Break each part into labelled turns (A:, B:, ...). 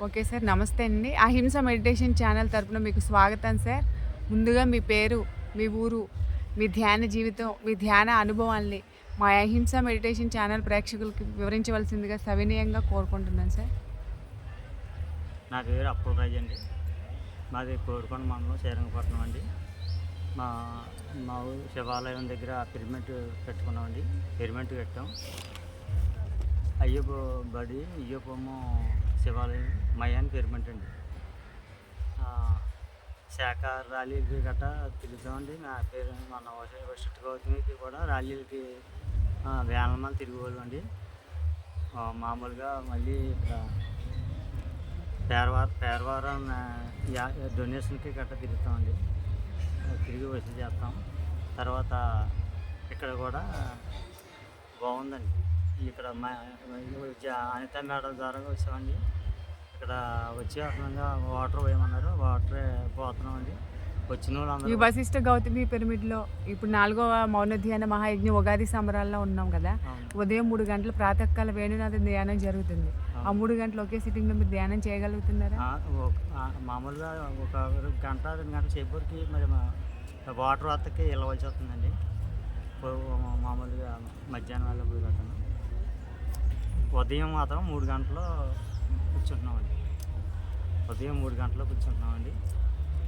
A: Okay sir. నమస్తే అండి. అహింస మెడిటేషన్ ఛానల్ తరపున మీకు స్వాగతం సార్. ముందుగా మీ పేరు, మీ ఊరు, మీ ధ్యాన జీవితం, మీ ధ్యాన అనుభవాల్ని మా అహింస మెడిటేషన్ ఛానల్ ప్రేక్షకులకి వివరించవలసిందిగా సవినయంగా కోరుకుంటున్నాను సార్.
B: నా పేరు అప్పుల్ రాజు అండి. మాది కోరుకొండ మండలం శ్రీరంగపట్నం అండి. మా మా ఊరు శివాలయం దగ్గర పిరమిడ్ పెట్టుకున్నామండి. పిరమిడ్ కట్టాం. అయ్యప్ప బడి అయ్యప్పము శివాలయం మయాన్ పిరమిడ్ అండి. శాఖ ర్యాలీలకి గట్రా తిరుగుతామండి. నా పేరు మన వశిష్ఠ గౌతమికి కూడా ర్యాలీలకి వేల మంది తిరిగేవాళ్ళు అండి. మామూలుగా మళ్ళీ ఇక్కడ పేరవారం డొనేషన్కి గట్రా తిరుగుతామండి. తిరిగి వసూలు చేస్తాం. తర్వాత ఇక్కడ కూడా బాగుందండి. ఇక్కడ అనిత మేడం ద్వారా వచ్చామండి. ఇక్కడ వచ్చి అసలు వాటర్ వేయమన్నారు, వాటర్ పోతున్నామండి. వచ్చిన
A: ఈ
B: వాళ్ళందరూ
A: వశిష్ఠ గౌతమి పిరమిడ్లో ఇప్పుడు 4వ మౌన ధ్యాన మహాయజ్ఞ ఉగాది సంబరాల్లో ఉన్నాం కదా. ఉదయం 3 గంటల ప్రాతకాల వేణునాథ ధ్యానం జరుగుతుంది. ఆ 3 గంటలు ఒకే సిట్టింగ్లో మీరు ధ్యానం చేయగలుగుతున్నారా?
B: మామూలుగా ఒక గంట 2 గంటల సేపటికి మరి వాటర్ వద్దకి వెళ్ళవలసి వస్తుందండి. మామూలుగా మధ్యాహ్నం వేళ పోయి కట్టాను. ఉదయం మాత్రం 3 గంటలు కూర్చుంటున్నామండి. ఉదయం 3 గంటలు కూర్చుంటున్నామండి.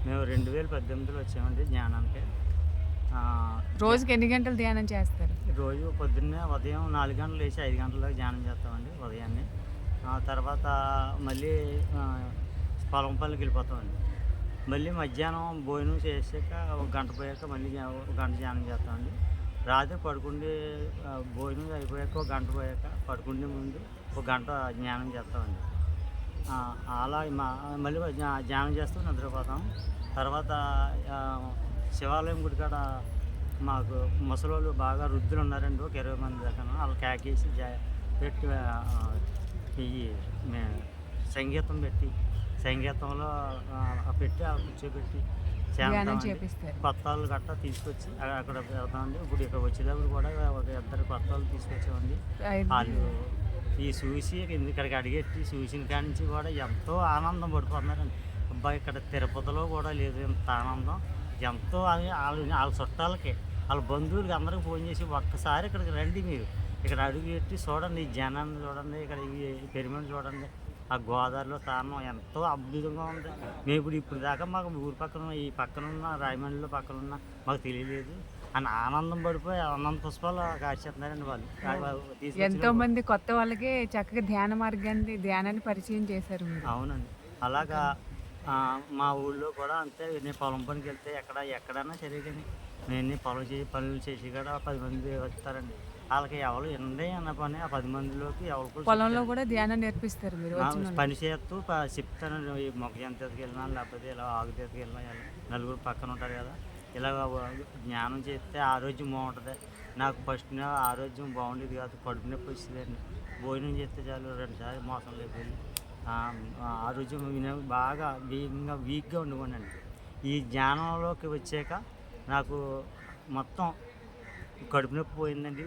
B: మేము 2018లో వచ్చామండి ధ్యానానికి.
A: రోజుకి ఎన్ని గంటలు ధ్యానం చేస్తారు?
B: రోజు పొద్దున్నే ఉదయం 4 గంటలు లేచి 5 గంటలకు ధ్యానం చేస్తామండి ఉదయాన్నే. తర్వాత మళ్ళీ పొలం పనులకి వెళ్ళిపోతామండి. మళ్ళీ మధ్యాహ్నం భోజనం చేసాక ఒక గంట పోయాక మళ్ళీ ఒక గంట ధ్యానం చేస్తామండి. రాత్రి పడుకుండి భోజనం అయిపోయాక ఒక గంట పోయాక పడుకుండే ముందు ఒక గంట ధ్యానం చేస్తామండి. అలా మళ్ళీ ధ్యానం చేస్తూ నిద్రపోతాం. తర్వాత శివాలయం గుడికాడ మాకు ముసలోళ్ళు బాగా వృద్ధులు ఉన్నారండి. ఒక 20 మంది దాకా వాళ్ళు కేకేసి పెట్టి ఈ సంగీతం పెట్టి సంగీతంలో పెట్టి కూర్చోబెట్టి కొత్త వాళ్ళు గట్టా తీసుకొచ్చి అక్కడ పెడతామండి. ఇప్పుడు ఇక్కడ వచ్చేటప్పుడు కూడా ఒక 2 కొత్త వాళ్ళు తీసుకొచ్చామండి. వాళ్ళు ఈ చూసి ఇక్కడికి అడిగెట్టి చూసిన కాడి నుంచి కూడా ఎంతో ఆనందం పడిపోతున్నారండి. అబ్బాయి ఇక్కడ తిరుపతిలో కూడా లేదు ఇంత ఆనందం. ఎంతో వాళ్ళ చుట్టాలకి వాళ్ళ బంధువులకి అందరికి ఫోన్ చేసి ఒక్కసారి ఇక్కడికి రండి, మీరు ఇక్కడ అడుగు పెట్టి చూడండి, ఈ జనాన్ని చూడండి, ఇక్కడ ఈ పిరమిడ్ చూడండి, ఆ గోదావరిలో తానం ఎంతో అద్భుతంగా ఉంది. మేము ఇప్పుడు దాకా మాకు ఊరి ఈ పక్కనున్న రాయమండ్రిలో పక్కనున్న మాకు తెలియలేదు అని ఆనందం పడిపోయి ఆనంద పుష్పాలు కాల్చేస్తున్నారండి వాళ్ళు.
A: ఎంతో మంది కొత్త వాళ్ళకి చక్కగా ధ్యానాన్ని పరిచయం చేశారు మీరు.
B: అవునండి. అలాగా మా ఊళ్ళో కూడా అంతే. నేను పొలం పనికి వెళ్తే ఎక్కడైనా సరే కానీ నేను పనులు చేసి కూడా 10 మంది వస్తారండి. వాళ్ళకి ఎవరు ఎండే అన్న పని ఆ 10 మందిలోకి ఎవరు
A: పొలంలో కూడా ధ్యానం నేర్పిస్తారు మీరు?
B: పని చేస్తూ చెప్తానండి. ఈ మొక్క జంతకి వెళ్ళినా లేకపోతే ఇలా ఆగు తీతకి వెళ్ళినా నలుగురు పక్కన ఉంటారు కదా, ఇలా జ్ఞానం చేస్తే ఆరోగ్యం బాగుంటుంది. నాకు ఫస్ట్ ఆరోగ్యం బాగుండేది కాదు, కడుపు నొప్పి వచ్చేదండి. భోజనం చేస్తే చాలు 2 సార్లు మోసం లేకపోయి ఆరోగ్యం బాగా వీక్గా ఉండిపోండి. ఈ జ్ఞానంలోకి వచ్చాక నాకు మొత్తం కడుపు నొప్పి పోయిందండి.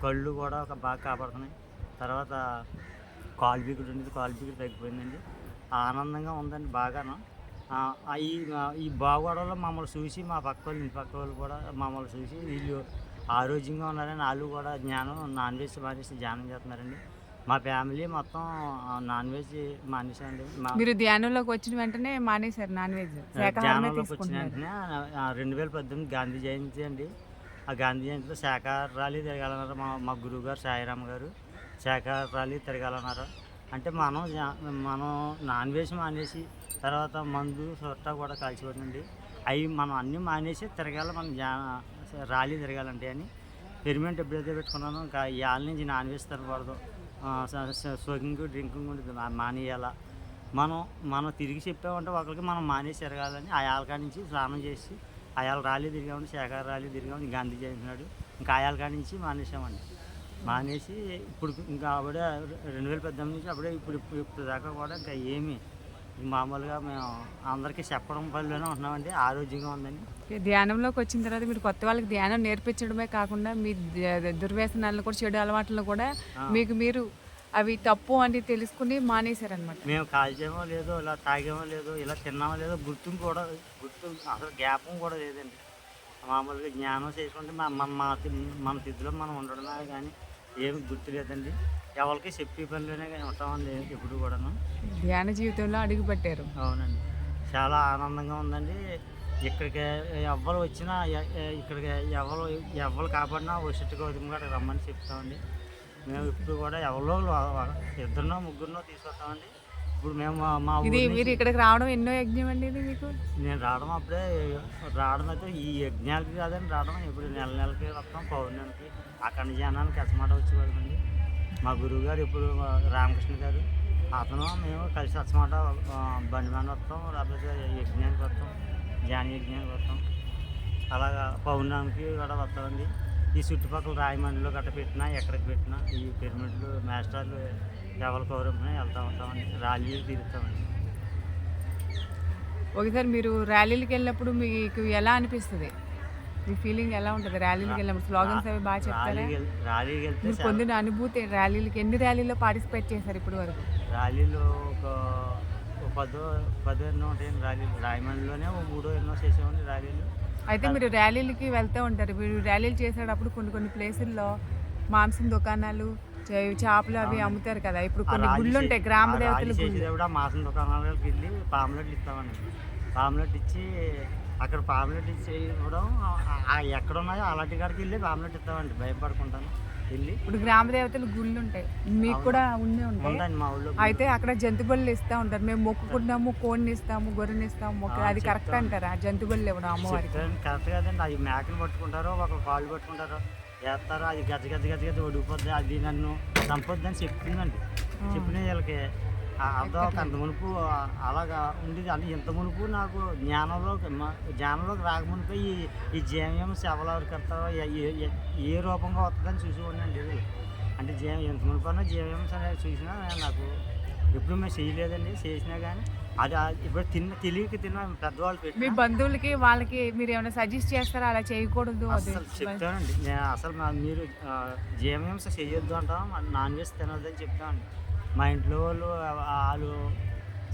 B: కళ్ళు కూడా బాగా కాపాడుతున్నాయి. తర్వాత కాలు బీకుడు ఉండేది, కాలు బీకుడు తగ్గిపోయిందండి. ఆనందంగా ఉందండి బాగాను. ఈ బాగోడలో మమ్మల్ని చూసి మా పక్క వాళ్ళు ఇంటి పక్క వాళ్ళు కూడా మమ్మల్ని చూసి వీళ్ళు ఆరోగ్యంగా ఉన్నారని వాళ్ళు కూడా నాన్ వెజ్ మానేసి ధ్యానం చేస్తున్నారండి. మా ఫ్యామిలీ మొత్తం నాన్ వెజ్ మానేసామండి.
A: మీరు ధ్యానంలోకి వచ్చిన వెంటనే మానేశారు నాన్ వెజ్?
B: ధ్యానంలోకి వచ్చిన వెంటనే 2018 గాంధీ జయంతి అండి. ఆ గాంధీ జయంతిలో శాఖాహార ర్యాలీ తిరగాలన్నారు మా గురువు గారు సాయిరామ్ గారు. శాఖాహార ర్యాలీ తిరగాలన్నారు. అంటే మనం నాన్ వెజ్ మానేసి తర్వాత మందు సొట్ట కూడా కాల్చిపోతుందండి. అవి మనం అన్నీ మానేసి తిరగాలి, మనం ర్యాలీ తిరగాలంటే అని పిరమిడ్ ఎప్పుడైతే పెట్టుకున్నానో ఇంకా ఇవాళ నుంచి నాన్ వెజ్ తినకూడదు, స్మోకింగ్ డ్రింకింగ్ ఉంటుంది మానేయాల. మనం తిరిగి చెప్పామంటే ఒకరికి మనం మానేసి తిరగాలని ఆయాలకాడ నుంచి స్నానం చేసి ఆయాల ర్యాలీ తిరిగామండి. శాఖాహార ర్యాలీ తిరిగామండి. గాంధీ జయంతి నాడు ఇంకా ఆయాలకాడ నుంచి మానేసామండి. మానేసి ఇప్పుడు ఇంకా అప్పుడే 2018 నుంచి అప్పుడే ఇప్పుడు దాకా కూడా ఇంకా ఏమీ మామూలుగా మేము అందరికీ చెప్పడం పనిలోనే ఉంటున్నామండి. ఆరోగ్యంగా ఉందండి.
A: ధ్యానంలోకి వచ్చిన తర్వాత మీరు కొత్త వాళ్ళకి ధ్యానం నేర్పించడమే కాకుండా మీ దుర్వ్యసనాలను కూడా చెడు అలవాట్లను కూడా మీకు మీరు అవి తప్పు అని తెలుసుకుని మానేశారనమాట.
B: మేము కాల్చామో లేదో, ఇలా తాగామో లేదో, ఇలా తిన్నామో లేదో గుర్తు అసలు జ్ఞాపకం కూడా లేదండి. మామూలుగా జ్ఞానం చేసుకుంటే మన తిథిలో మనం ఉండడమే కానీ ఏమి గుర్తు లేదండి. ఎవరికి చెప్పే పనిలోనే కానీ ఉంటామండి ఎప్పుడు కూడాను.
A: ధ్యాన జీవితంలో అడుగుపెట్టారు.
B: అవునండి. చాలా ఆనందంగా ఉందండి. ఇక్కడికి ఎవ్వరు వచ్చినా ఇక్కడికి ఎవరు కాపాడినా వసతి గౌతమ్ గారు రమ్మని చెప్తామండి. మేము ఇప్పుడు కూడా ఎవరో ఇద్దరినో ముగ్గురినో తీసుకొస్తామండి. ఇప్పుడు మేము మా
A: ఇది
B: ఊరి
A: మీరు
B: నుంచి
A: ఇక్కడికి రావడం ఎన్నో యజ్ఞం అండి ఇది మీకు?
B: నేను రావడం అయితే ఈ యజ్ఞాలకి కాదండి రావడం. ఇప్పుడు నెలకి వస్తాం, పౌర్ణమికి అక్కడ ధ్యానానికి అసమాట వచ్చేవాళ్ళండి. మా గురువు గారు ఇప్పుడు రామకృష్ణ గారు అతను మేము కలిసి అసమాట బండి మీద వస్తాం, లేకపోతే యజ్ఞానికి వస్తాం, ధ్యాన యజ్ఞానికి వస్తాం. అలాగా పౌర్ణమికి కూడా వస్తామండి. ఈ చుట్టుపక్కల రాయమండ్రిలో గట్ట పెట్టినా ఎక్కడికి పెట్టినా ఈ పిరమిడ్లు మాస్టర్లు ఎవరు కౌరంపున వెళ్తూ ఉంటామండి. ర్యాలీలు తిరుగుతామండి.
A: ఒకసారి మీరు ర్యాలీలకు వెళ్ళినప్పుడు మీకు ఎలా అనిపిస్తుంది? మీ ఫీలింగ్ ఎలా ఉంటుంది ర్యాలీలకు వెళ్ళినప్పుడు? స్లోగన్స్ అవి బాగా చెప్తారా?
B: ర్యాలీకి వెళ్తే
A: మీరు పొందిన అనుభూతి ర్యాలీలకి ఎన్ని ర్యాలీలో పార్టిసిపేట్ చేశారు ఇప్పటి వరకు?
B: ర్యాలీలో ఒక 10 ఎన్నో ఉంటాయండి ర్యాలీలు. రాయమండ్రిలోనే 3 ఎన్నో చేసామండి ర్యాలీలు.
A: అయితే మీరు ర్యాలీలకి వెళ్తూ ఉంటారు. మీరు ర్యాలీలు చేసేటప్పుడు కొన్ని ప్లేసుల్లో మాంసం దుకాణాలు, చేపలు అవి అమ్ముతారు కదా. ఇప్పుడు కొన్ని గుళ్ళు ఉంటాయి, గ్రామ దేవతల గుళ్ళు.
B: చేసేటప్పుడు ఆ మాసం దుకాణాలకు వెళ్ళి పాంప్లెట్లు ఇస్తామండి. పాంప్లెట్ ఇచ్చి అక్కడ పాంప్లెట్ ఇచ్చి ఇవ్వడం ఎక్కడ ఉన్నాయో అలాంటి కాడికి వెళ్ళి పాంప్లెట్ ఇస్తామండి భయపడుకుంటాను వెళ్ళి.
A: ఇప్పుడు గ్రామ దేవతల గుళ్ళు ఉంటాయి, మీకు కూడా ఉండే ఉంటాయి.
B: ఉందండి మా ఊళ్ళో.
A: అయితే అక్కడ జంతు బళ్ళు ఇస్తూ ఉంటారు. మేము మొక్కుకుంటాము, కోడిని ఇస్తాము, గొర్రెని ఇస్తాము, అది కరెక్ట్ అంటారా? జంతు బళ్ళు ఇవ్వడం అమ్మవారికి
B: కరెక్ట్ కాదండి. అవి మేకలు పట్టుకుంటారో ఒక కాళ్ళు పట్టుకుంటారో వేస్తారో అది గజ ఒడిగిపోద్ది, అది నన్ను చంపొద్దని చెప్తుందండి. చెప్పిన వీళ్ళకి అర్థం అంత మునుపు అలాగా ఉండేది. అంటే ఇంత మునుపు నాకు జ్ఞానంలోకి రాకమునిపై ఈ జీవం సేవలు ఎవరికి వస్తారో ఏ రూపంగా వస్తుందని చూసి ఉండండి. అంటే ఎంత మునుపు అన్నా జీవం చూసినా నాకు ఎప్పుడు మేము చేయలేదండి. చేసినా కానీ అది ఇప్పుడు తెలియక తిన్న పెద్దవాళ్ళు
A: మీ
B: పెట్టి
A: బంధువులకి వాళ్ళకి మీరు ఏమైనా సజెస్ట్ చేస్తారా అలా చేయకూడదు?
B: అసలు చెప్తానండి. నేను అసలు మీరు జీవహింస చేయొద్దు అంటాం, నాన్ వెజ్ తినొద్దు అని చెప్తామండి. మా ఇంట్లో వాళ్ళు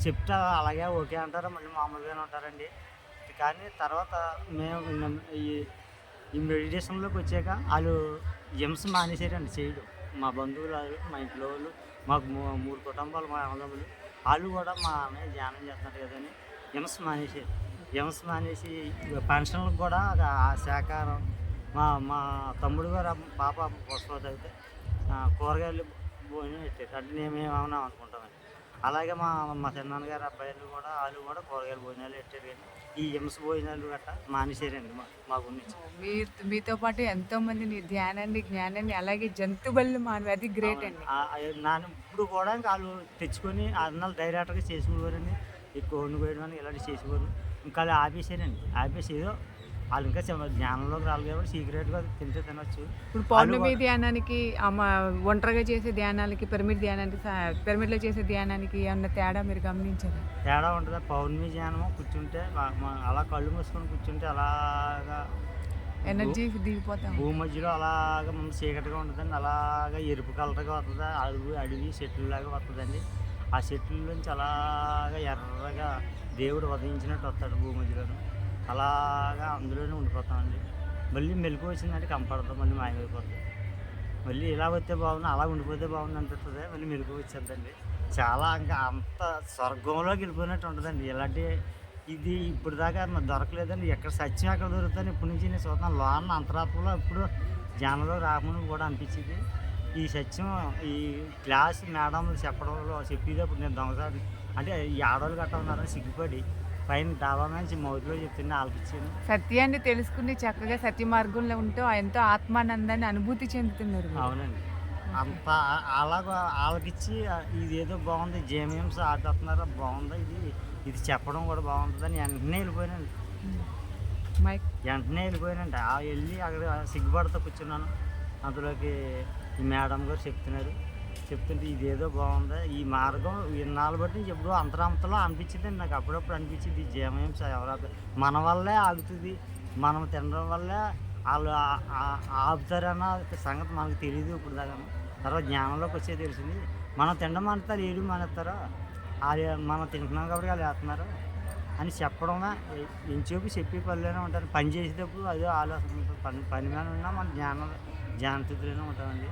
B: చెప్తా అలాగే ఓకే అంటారు, మళ్ళీ మామూలుగానే ఉంటారండి. కానీ తర్వాత మేము ఈ మెడిటేషన్లోకి వచ్చాక వాళ్ళు హింస మానేసారండి చేయడం. మా బంధువులు వాళ్ళు, మా ఇంట్లో వాళ్ళు, మాకు 3 కుటుంబాలు, మా అన్నదమ్ములు వాళ్ళు కూడా మా అన్నయ్య ధ్యానం చేస్తున్నారు కదని హింస మానేసారు. హింస మానేసి పెన్షన్లకు కూడా శాకారం మా తమ్ముడు గారు పాప పుష్పవతి అయితే కూరగాయలు భోజనం పెట్టారు. అంటే మేమేమన్నా అనుకుంటామండి. అలాగే మా చిన్నాన్నగారు అబ్బాయిలు కూడా వాళ్ళు కూడా కూరగాయలు భోజనాలు పెట్టారు. కానీ ఈ హింస భోజనాలు గట్రా మానేసారండి మా గురించి.
A: మీతో పాటు ఎంతో మందిని ధ్యానాన్ని, జ్ఞానాన్ని, అలాగే జంతు బళ్ళు మానవి, అది గ్రేట్ అండి.
B: ఇప్పుడు కూడా వాళ్ళు తెచ్చుకొని అన్నాలు డైరెక్ట్గా చేసుకునేవారండి. ఎక్కువ వండుకోవడం ఇలాంటివి చేసేవారు. ఇంకా వాళ్ళు ఆపేసి ఏదో వాళ్ళు ఇంకా జ్ఞానంలోకి రాలేదు కాబట్టి సీక్రెట్గా తింటే తినొచ్చు.
A: ఇప్పుడు పౌర్ణమి ధ్యానానికి, ఒంటరిగా చేసే ధ్యానాలకి, పిరమిడ్లో చేసే ధ్యానానికి ఏమన్నా తేడా మీరు గమనించారా?
B: తేడా ఉంటుంది. పౌర్ణమి ధ్యానం కూర్చుంటే అలా కళ్ళు మూసుకొని కూర్చుంటే అలాగా
A: ఎనర్జీ దిగిపోతాం.
B: భూమి మధ్యలో అలాగా మనం చీకటిగా ఉంటుందండి. అలాగా ఎరుపు కలర్గా వస్తుంది. అడవి చెట్లు లాగా వస్తుందండి. ఆ చెట్ల నుంచి అలాగా ఎర్రగా దేవుడు ఉదయించినట్టు వస్తాడు భూమి మధ్యలోను. అలాగా అందులోనే ఉండిపోతామండి. మళ్ళీ మెలకు వచ్చిందంటే కంపడతాం, మళ్ళీ మాయమైపోతుంది. మళ్ళీ ఇలా వస్తే బాగుంది, అలా ఉండిపోతే బాగుంది అనిపిస్తుంది. మళ్ళీ మెలకు వచ్చేద్దండి. చాలా ఇంకా అంత స్వర్గంలోకి వెళ్ళిపోయినట్టు ఉంటుందండి. ఇలాంటి ఇది ఇప్పుడు దాకా నాకు దొరకలేదండి. ఎక్కడ సత్యం ఎక్కడ దొరుకుతుంది ఇప్పటి నుంచి నేను చూస్తున్నాను. లోన అంతరాత్మలో ఇప్పుడు జ్ఞానంలో రాకముందు కూడా అనిపించింది. ఈ సత్యం ఈ క్లాస్ మేడంలు చెప్పేటప్పుడు నేను దొంగసారి అంటే ఈ ఆడవాళ్ళు గట్ట ఉన్నారని సిగ్గుపడి పైన డాబా నుంచి మౌతిలో చెప్తున్నా వాళ్ళకిచ్చాను.
A: సత్యాన్ని తెలుసుకుని చక్కగా సత్య మార్గంలో ఉంటూ ఎంతో ఆత్మానందాన్ని అనుభూతి చెందుతున్నారు.
B: అవునండి. అంత అలాగా వాళ్ళకిచ్చి ఇదేదో బాగుంది, జేమేమ్స్ ఆడుతున్నారో బాగుంది, ఇది చెప్పడం కూడా బాగుంటుందని వెంటనే వెళ్ళిపోయానండి. వెళ్ళి అక్కడ సిగ్గుపడుతూ కూర్చున్నాను. అందులోకి ఈ మేడం గారు చెప్తుంటే ఇదేదో బాగుంది, ఈ మార్గం ఇన్నాళ్ళు బట్టి ఎప్పుడో అంతరాంతలో అనిపించింది నాకు. అప్పుడప్పుడు అనిపించింది ఈ జీవహింస ఎవరు మన వల్లే ఆగుతుంది, మనం తినడం వల్లే వాళ్ళు ఆపుతారన్న సంగతి మనకు తెలియదు ఇప్పుడు దాకా. తర్వాత జ్ఞానంలోకి వచ్చే తెలిసింది మనం తినడం మానేస్తారు, ఏడు మానేస్తారో అది మనం తింటున్నాం కాబట్టి వాళ్ళు వేస్తున్నారు అని చెప్పడమే. ఇంచేపు చెప్పి పనిలోనే ఉంటారు. పని చేసేటప్పుడు అదే ఆలోచన ఉంటుంది. పని మీద ఉన్నా మన జ్ఞానస్థితిలోనే ఉంటామండి.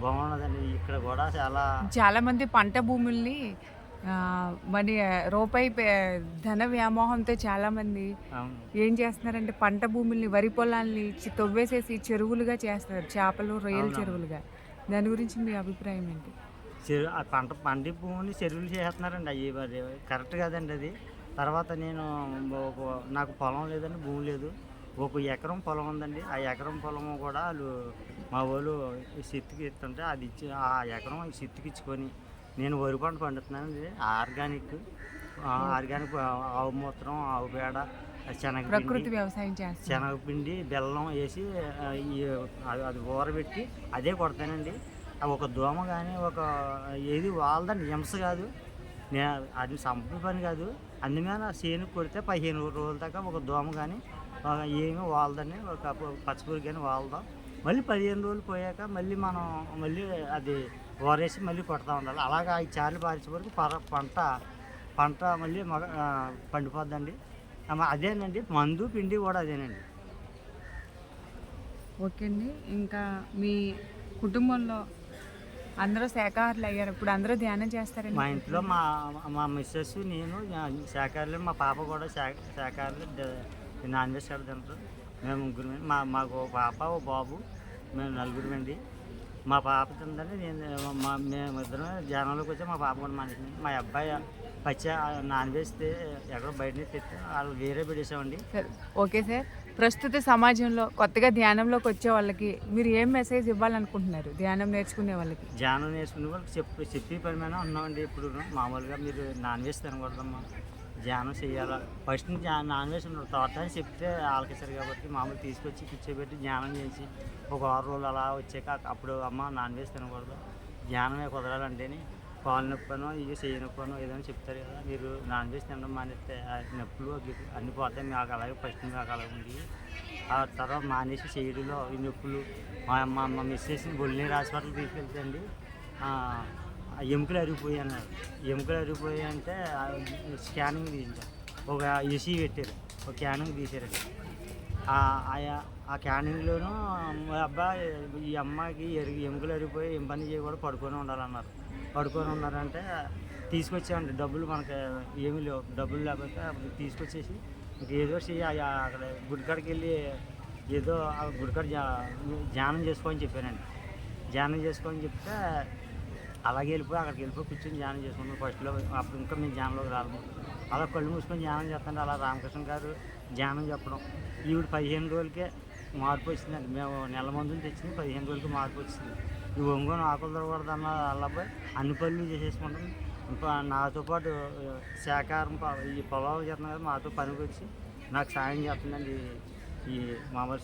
B: బాగున్నదండి. ఇక్కడ కూడా చాలా
A: చాలామంది పంట భూముల్ని మరి రూపాయి ధన వ్యామోహంతో చాలామంది
B: అవును.
A: ఏం చేస్తున్నారంటే పంట భూముల్ని వరి పొలాల్ని తవ్వేసేసి చెరువులుగా చేస్తారు, చేపలు రొయ్యల
B: అవునవును.
A: చెరువులుగా. దాని గురించి మీ అభిప్రాయం ఏంటి?
B: ఆ పంట భూమిని చెరువులు చేస్తున్నారండి. అవి మరి కరెక్ట్ కాదండి అది. తర్వాత నేను నాకు పొలం లేదండి, భూమి లేదు. ఒక ఎకరం పొలం ఉందండి. ఆ ఎకరం పొలము కూడా వాళ్ళు మా వాళ్ళు సిత్తుకి ఇస్తుంటే అది ఇచ్చి ఆ ఎకరం సిత్తుకి ఇచ్చుకొని నేను వరి పంట పండుతున్నానండి. ఆర్గానిక్ ఆర్గానిక్ ఆవు మూత్రం, ఆవు పేడ, శనగపిండి,
A: ప్రకృతి వ్యవసాయం చేస్తారు.
B: శనగపిండి, బెల్లం వేసి అది ఊరబెట్టి అదే కొడతానండి. ఒక దోమ కానీ ఏది వాళ్ళదని హింస కాదు, అది సంపద పని కాదు. అందుమీద చేను కొడితే 15 రోజుల దాకా ఒక దోమ కానీ ఏమీ వాళ్ళదని, ఒక పచ్చిపురుగు కానీ వాళ్ళదాం. మళ్ళీ 15 రోజులు పోయాక మళ్ళీ అది ఊరేసి మళ్ళీ కొడతా ఉండాలి. అలాగా 5 సార్లు పారించే వరకు పంట మళ్ళీ పండిపోద్దండి. అదేనండి మందు పిండి కూడా అదేనండి.
A: ఓకే అండి. ఇంకా మీ కుటుంబంలో అందరూ శాకాహారులు అయ్యారు, ఇప్పుడు అందరూ ధ్యానం చేస్తారండి?
B: మా ఇంట్లో మా మిస్సెస్, నేను శాకాహారులు, మా పాప కూడా శాకాహారులు, నాన్ వెజ్ కూడా తింటారు. మేము ముగ్గురు, మాకు ఓ పాప ఓ బాబు, మేము నలుగురమండి. మా పాప తిందండి, మేమిద్దరం ధ్యానంలోకి వచ్చి మా పాప కూడా మానేసింది. మా అబ్బాయి నాన్ వెజ్ ఎక్కడో బయట నుంచి తెస్తే వాళ్ళు వేరే పెట్టేసామండి.
A: Okay sir. ప్రస్తుత సమాజంలో కొత్తగా ధ్యానంలోకి వచ్చే వాళ్ళకి మీరు ఏం మెసేజ్ ఇవ్వాలనుకుంటున్నారు? ధ్యానం నేర్చుకునే వాళ్ళకి
B: ధ్యానం నేర్చుకునే వాళ్ళకి చెప్పి పని మీద ఉన్నామండి. ఇప్పుడు మామూలుగా మీరు నాన్ వెజ్ తినకూడదమ్మా, ధ్యానం చేయాలా, ఫస్ట్ నాన్ వెజ్ ఉండదు. తర్వాత అని చెప్తే ఆలకిస్తారు కాబట్టి మామూలు తీసుకొచ్చి కూర్చోబెట్టి ధ్యానం చేసి ఒక 6 రోజులు అలా వచ్చాక అప్పుడు అమ్మ నాన్ వెజ్ తినకూడదు, ధ్యానమే కుదరాలంటేనే కాలు నొప్పనో ఇక చేయి నొప్పనో ఏదైనా చెప్తారు కదా. మీరు నాన్ వెజ్ తినడం మానేస్తే నొప్పులు అన్నీ పోతాయి. మాకు అలాగే ఫస్ట్ మాకు అలాగే ఉంది. ఆ తర్వాత మానేసి చేయడంలో ఈ నొప్పులు మా మిస్సెస్ని బొల్లినీరు హాస్పిటల్ తీసుకెళ్తాండి. ఎముకలు అరిగిపోయి అన్నారు. ఎముకలు అరిగిపోయి అంటే స్కానింగ్ తీసింటారు, ఒక ఏసీ పెట్టారు, ఒక స్కానింగ్ తీసారండి. ఆ క్యానింగ్లోనూ అబ్బాయి ఈ అమ్మాయికి ఎముకలు అరిగిపోయి ఏం పని చేయకూడదు, పడుకొని ఉండాలన్నారు. పడుకొని ఉన్నారంటే తీసుకొచ్చామండి. డబ్బులు మనకి ఏమీ లేవు, డబ్బులు లేకపోతే అప్పుడు తీసుకొచ్చేసి ఇంకేదో అక్కడ గుడికాడికి వెళ్ళి ఏదో గుడికాడ ధ్యానం చేసుకోని చెప్పానండి. ధ్యానం చేసుకోని చెప్తే అలాగే అక్కడికి వెళ్ళిపోయి కూర్చొని ధ్యానం చేసుకుంటాం. ఫస్ట్లో అప్పుడు ఇంకా మేము ధ్యానంలోకి రాము. అలా కళ్ళు మూసుకొని ధ్యానం చేస్తుంటే అలా రామకృష్ణ గారు ధ్యానం చెప్పడం, ఈవిడ 15 రోజులకే మార్పు వచ్చిందండి. మేము నెల మందులు తెచ్చింది, 15 రోజులకి మార్పు వచ్చింది. ఈ ఒంగోని ఆకులు దొరకూడదు అన్న వాళ్ళపై అన్ని పనులు చేసేసుకుంటాం. ఇంకా నాతో పాటు శాకాహారం ఈ పొలాలు చేస్తున్నాం కదా, మాతో పనికి వచ్చి నాకు సాయం చేస్తుందండి. ఈ మామూలు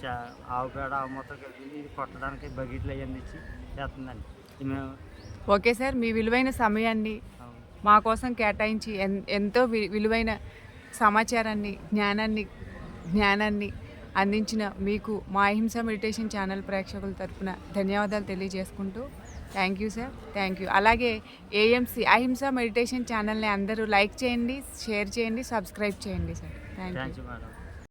B: ఆవు పేడ, ఆవు మూత్రం కలిపి ఇది కొట్టడానికి బకెట్లు అవన్నీ ఇచ్చి చేస్తుందండి. మేము
A: ఓకే సార్. మీ విలువైన సమయాన్ని మా కోసం కేటాయించి ఎంతో విలువైన సమాచారాన్ని, జ్ఞానాన్ని అందించిన మీకు మా అహింస మెడిటేషన్ ఛానల్ ప్రేక్షకుల తరపున ధన్యవాదాలు తెలియజేసుకుంటూ thank you sir, thank you. అలాగే AMC అహింస మెడిటేషన్ ఛానల్ని అందరూ లైక్ చేయండి, షేర్ చేయండి, సబ్స్క్రైబ్ చేయండి సార్. Thank you
B: madam.